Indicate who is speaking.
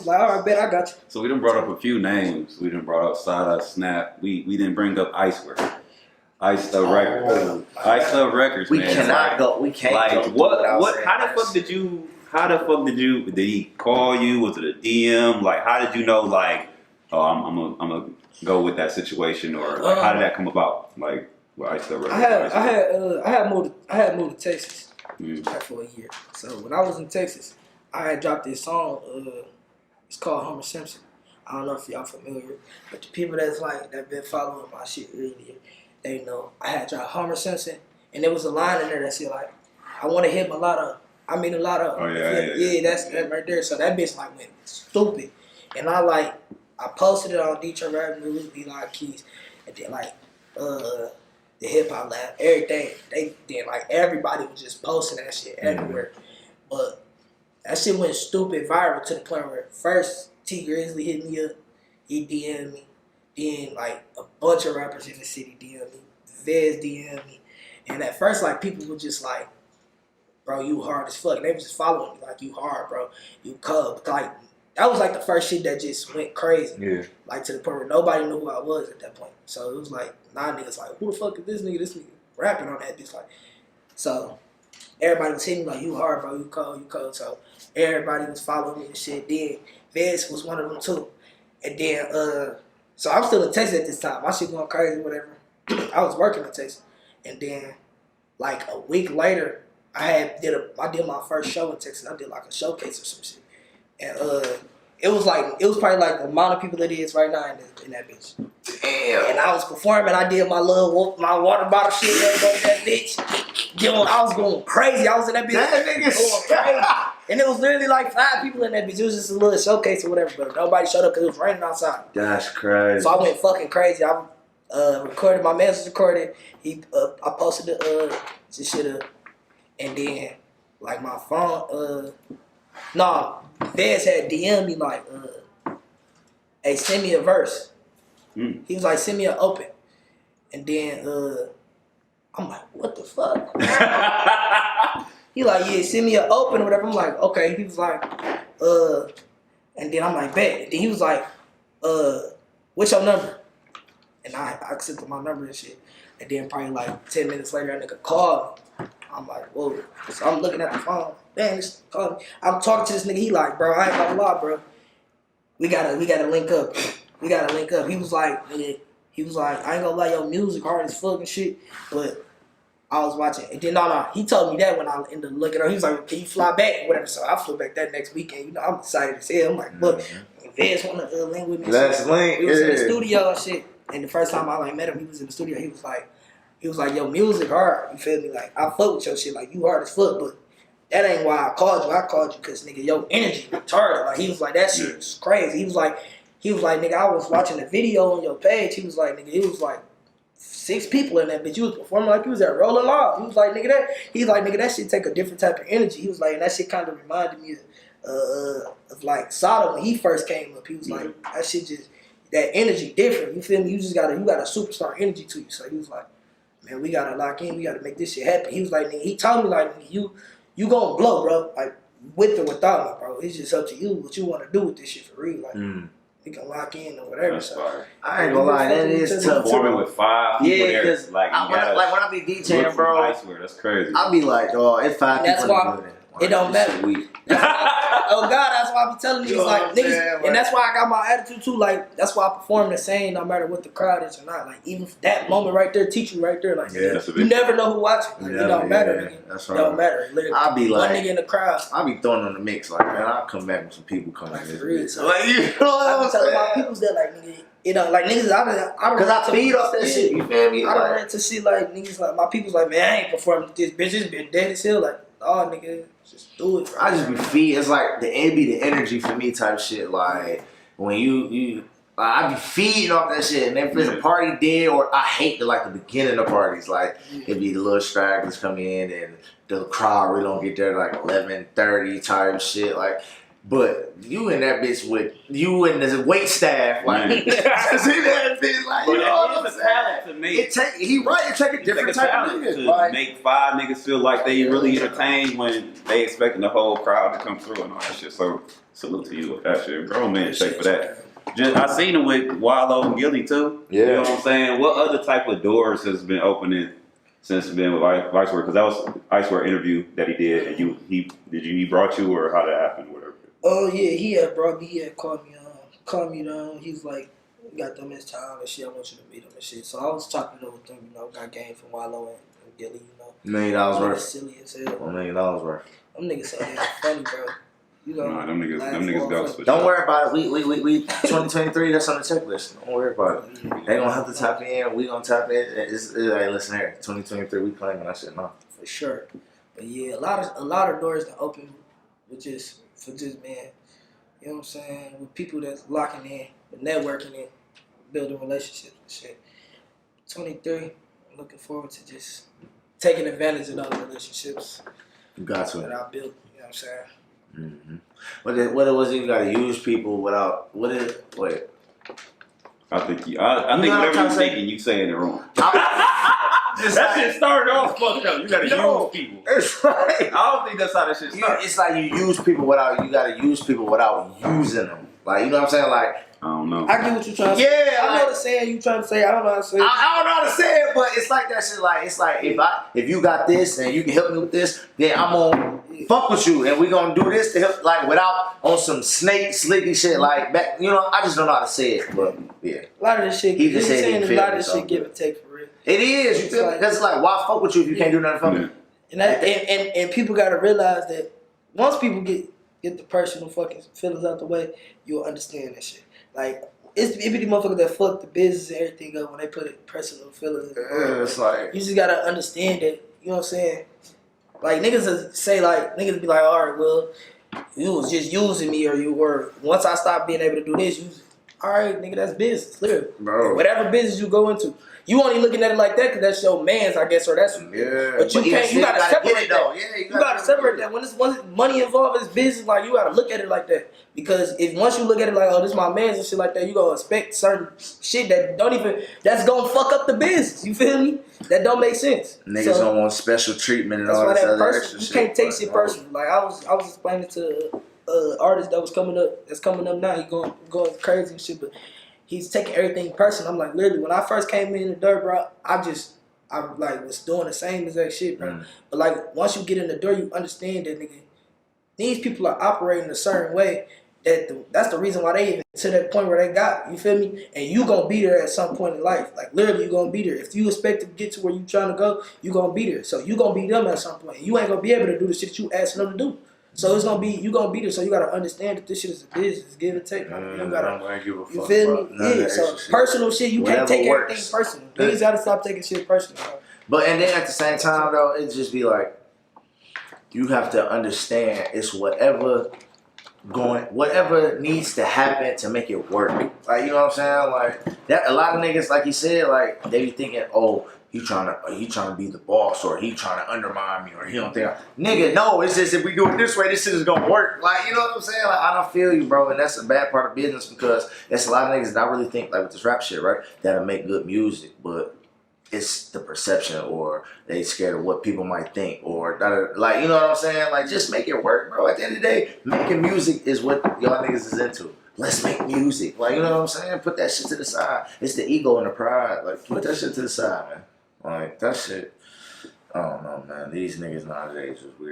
Speaker 1: was like, all right, bet I got you.
Speaker 2: So we done brought up a few names. We done brought up Sada, Snap. We didn't bring up Icewear. Icewear Records. Icewear Records,
Speaker 3: we
Speaker 2: man.
Speaker 3: cannot go. We can't
Speaker 2: like,
Speaker 3: go.
Speaker 2: What? How the fuck did you? Did he call you? Was it a DM? Like, how did you know? Like, oh, I'm gonna go with that situation, or like, how did that come about? Like, with Icewear Records.
Speaker 1: I had moved to Texas like for a year. So when I was in Texas, I had dropped this song. It's called Homer Simpson. I don't know if y'all familiar, but the people that been following my shit earlier, they know I had dropped Homer Simpson, and there was a line in there that said like, I want to hit a lot of.
Speaker 2: Oh yeah.
Speaker 1: That's that right there. So that bitch like went stupid, and I posted it on Detroit Rap News, Be Like Keys, and then like the Hip Hop Lab, everything. They then like everybody was just posting that shit everywhere, but that shit went stupid viral to the point where first T Grizzly hit me up, he DM'd me, then like a bunch of rappers in the city DM'd me, Vez DM'd me, and at first like people were just like, bro, you hard as fuck. And they was just following me like, you hard, bro. You cold. Like, that was like the first shit that just went crazy. Yeah. Like, to the point where nobody knew who I was at that point. So it was like, niggas like, who the fuck is this nigga? This nigga rapping on that bitch. Like, so everybody was hitting me like, you hard, bro. You cold. So everybody was following me and shit. Then Vez was one of them too. And then, so I'm still in Texas at this time. My shit going crazy, whatever. I was working in Texas. And then, like, a week later, I did my first show in Texas. I did like a showcase or some shit, and it was probably like the amount of people it is right now in that bitch. Damn. And I was performing. I did my water bottle shit that bitch. Yo, I was going crazy. I was in that bitch going crazy, and it was literally like 5 people in that bitch. It was just a little showcase or whatever, but nobody showed up because it was raining outside.
Speaker 3: That's crazy.
Speaker 1: So I went fucking crazy. I recorded. My man was recorded. I posted this shit up. And then, like, my phone, Vez had DM'd me, like, hey, send me a verse. He was like, send me an open. And then, I'm like, what the fuck? He like, yeah, send me an open or whatever. I'm like, okay. He was like, and then I'm like, bet. And then he was like, what's your number? And I accepted my number and shit. And then probably like 10 minutes later, that nigga called me. I'm like, whoa. So I'm looking at the phone. Damn, this called me. I'm talking to this nigga. He like, bro, I ain't gonna lie, bro. We gotta link up. He was like, I ain't gonna lie, your music hard as fuck and shit. But I was watching. And then he told me that when I ended up looking up. He was like, can you fly back or whatever? So I flew back that next weekend. You know, I'm excited as hell. I'm like, look, Vez wanna link with me.
Speaker 3: Let's link.
Speaker 1: We was in the studio and shit. And the first time I like met him, he was in the studio. He was like, yo, music hard. You feel me? Like, I fuck with your shit. Like, you hard as fuck, but that ain't why I called you. I called you because, nigga, your energy retarded. Like, he was like, that shit is crazy. He was like, nigga, I was watching the video on your page. He was like, nigga, it was like 6 people in that bitch. You was performing like you was at Rolling Loud. He was like, nigga, that shit take a different type of energy. He was like, and that shit kind of reminded me of like Sada when he first came up. He was like, that shit just, that energy different. You feel me? You got a superstar energy to you. So he was like, man, we gotta lock in. We gotta make this shit happen. He was like, nigga, he told me like, you gonna blow, bro. Like, with or without me, bro. It's just up to you what you want to do with this shit for real. Like, we can lock in or whatever.
Speaker 2: That's
Speaker 1: so
Speaker 3: I ain't gonna lie, that is tough.
Speaker 2: Performing with 5 people there,
Speaker 3: because
Speaker 2: like,
Speaker 3: when I be DJing, bro,
Speaker 2: Icewear, that's crazy.
Speaker 3: I be like, oh, it's 5 people in the building.
Speaker 1: It don't matter. Oh God, that's why I be telling niggas like niggas, and that's why I got my attitude too. Like that's why I perform the same, no matter what the crowd is or not. Like even that moment right there, teach you right there. Like you never know who watching. Like, it don't matter. Nigga.
Speaker 3: That's right.
Speaker 1: It don't matter. Literally.
Speaker 3: I'll be like,
Speaker 1: one nigga in the crowd.
Speaker 3: I'll be throwing on the mix. Like man, I'll come back with some people coming in this bitch.
Speaker 1: So, like, you know what I'm telling my peoples that like nigga. You know, like niggas, I feed off that shit. You feel me? I don't run to see like niggas like my people's like, man, I ain't performing with this bitch. This bitch dead as hell. Like, oh nigga, just do it. Bro.
Speaker 3: I just be feed. It's like it be the energy for me type shit. Like when you I be feeding off that shit. And if it's a party dead, or I hate the beginning of parties. Like it be the little stragglers come in and the crowd really don't get there like 11:30 type shit. Like But you in that bitch with you and the wait staff, like see that bitch, like
Speaker 2: But
Speaker 3: you know what I'm
Speaker 2: it's a talent
Speaker 3: saying?
Speaker 2: to make.
Speaker 3: It take a different type of nigga.
Speaker 2: To
Speaker 3: Like,
Speaker 2: make 5 niggas feel like they really entertained when they expecting the whole crowd to come through and all that shit. So salute to you with that shit. Grown man shake for that. Just I seen him with Wallow and Gilly too.
Speaker 3: Yeah.
Speaker 2: You know what I'm saying? What other type of doors has been opening since being with Icewear? Because that was Icewear interview that he did, and he brought you, or how that happened, or whatever.
Speaker 1: Oh yeah, he had brought me. He had called me down. He was like, "We got them his time and shit. I want you to meet him and shit." So I was chopping it up with them. You know, got game from Wallow and Gilly. You know,
Speaker 3: $1 million worth.
Speaker 1: Silly as hell.
Speaker 3: $1 million worth.
Speaker 1: Them niggas so damn funny, bro. You know,
Speaker 2: Nah, them niggas ghosts.
Speaker 3: Don't worry about it. We 2023. That's on the checklist. Don't worry about it. They gonna have to tap in. We gonna tap in. Hey, listen here. 2023. We claiming that shit now.
Speaker 1: For sure. But yeah, a lot of doors that open with just man. You know what I'm saying? With people that's locking in, with networking in, building relationships and shit. 23. I'm looking forward to just taking advantage of those relationships
Speaker 3: You got to.
Speaker 1: that I built. You know what I'm saying?
Speaker 3: Mm-hmm. What it was, you gotta use people without. What is it? Wait.
Speaker 2: I think whatever you're thinking, you say in the room.
Speaker 3: That
Speaker 2: shit started off fucked up. You gotta use people.
Speaker 3: It's right.
Speaker 2: I don't think that's how that shit starts.
Speaker 3: It's like you use people without. You gotta use people without using them. Like, you know what I'm saying? Like,
Speaker 2: I don't know.
Speaker 1: I get what you're trying to say.
Speaker 3: Yeah,
Speaker 1: I know
Speaker 3: like-
Speaker 1: the saying you trying to say. I don't know how to say it.
Speaker 3: I don't know how to say it, but it's like that shit. Like, it's like if you got this and you can help me with this, then I'm gonna fuck with you and we gonna do this to help. Like, without on some snake slicky shit. Like, back, you know, I just don't know how to say it, but yeah.
Speaker 1: A lot of this shit.
Speaker 3: He just said he
Speaker 1: saying a
Speaker 3: feel
Speaker 1: lot
Speaker 3: me,
Speaker 1: of this
Speaker 3: so
Speaker 1: shit give and take for real.
Speaker 3: It is. You
Speaker 1: It's
Speaker 3: feel me?
Speaker 1: like-
Speaker 3: That's like, why fuck with you if you can't do nothing for me?
Speaker 1: And people gotta realize that once people get the personal fucking feelings out the way, you'll understand that shit. Like, it be the motherfuckers that fuck the business and everything up when they put it personal feelings.
Speaker 3: Yeah, it's like,
Speaker 1: You just gotta understand that. You know what I'm saying? Like, niggas say, like, niggas be like, all right, well, you was just using me, or you were. Once I stopped being able to do this, you. All right, nigga, that's business, literally.
Speaker 3: bro.
Speaker 1: Whatever business you go into, you only looking at it like that because that's your man's, I guess, or that's.
Speaker 3: Yeah,
Speaker 1: But you can't. You gotta separate that.
Speaker 3: Yeah,
Speaker 1: You gotta separate that. When it's money involved, it's business. Like, you gotta look at it like that. Because if once you look at it like, oh, this my man's and shit like that, you gonna expect certain shit that's gonna fuck up the business. You feel me? That don't make sense.
Speaker 3: Niggas don't want special treatment and
Speaker 1: That's
Speaker 3: all
Speaker 1: why
Speaker 3: this
Speaker 1: that
Speaker 3: other
Speaker 1: person,
Speaker 3: extra
Speaker 1: you
Speaker 3: shit.
Speaker 1: can't take shit personal. Like, I was explaining to artist that's coming up now. He going crazy and shit, but he's taking everything personal. I'm like, literally, when I first came in the dirt, bro, I like was doing the same exact shit, bro. But like, once you get in the door, you understand that, nigga, these people are operating a certain way. That's the reason why they even to that point where they got, you feel me? And you gonna be there at some point in life. Like, literally, you gonna be there. If you expect to get to where you trying to go, you gonna be there. So you gonna be them at some point. You ain't gonna be able to do the shit you asking them to do. So it's gonna be, you gonna be there. So you gotta understand that this shit is a business, give and take. You feel me? Yeah. So personal shit, you can't take everything personal. Niggas gotta stop taking shit personal.
Speaker 3: But and then at the same time though, it just be like, you have to understand it's whatever needs to happen to make it work. Like, you know what I'm saying? Like that, a lot of niggas, like you said, like they be thinking, oh, he trying to be the boss, or he trying to undermine me, or he don't think nigga, no, it's just if we do it this way, this shit is gonna work. Like, you know what I'm saying? Like, I don't feel you, bro, and that's a bad part of business because there's a lot of niggas that I really think, like with this rap shit, right, that'll make good music, but it's the perception, or they scared of what people might think, or like, you know what I'm saying? Like, just make it work, bro. At the end of the day, making music is what y'all niggas is into. Let's make music. Like, you know what I'm saying? Put that shit to the side. It's the ego and the pride. Like, put that shit to the side, man. Like, that shit, I don't know, man. These niggas nowadays is weird.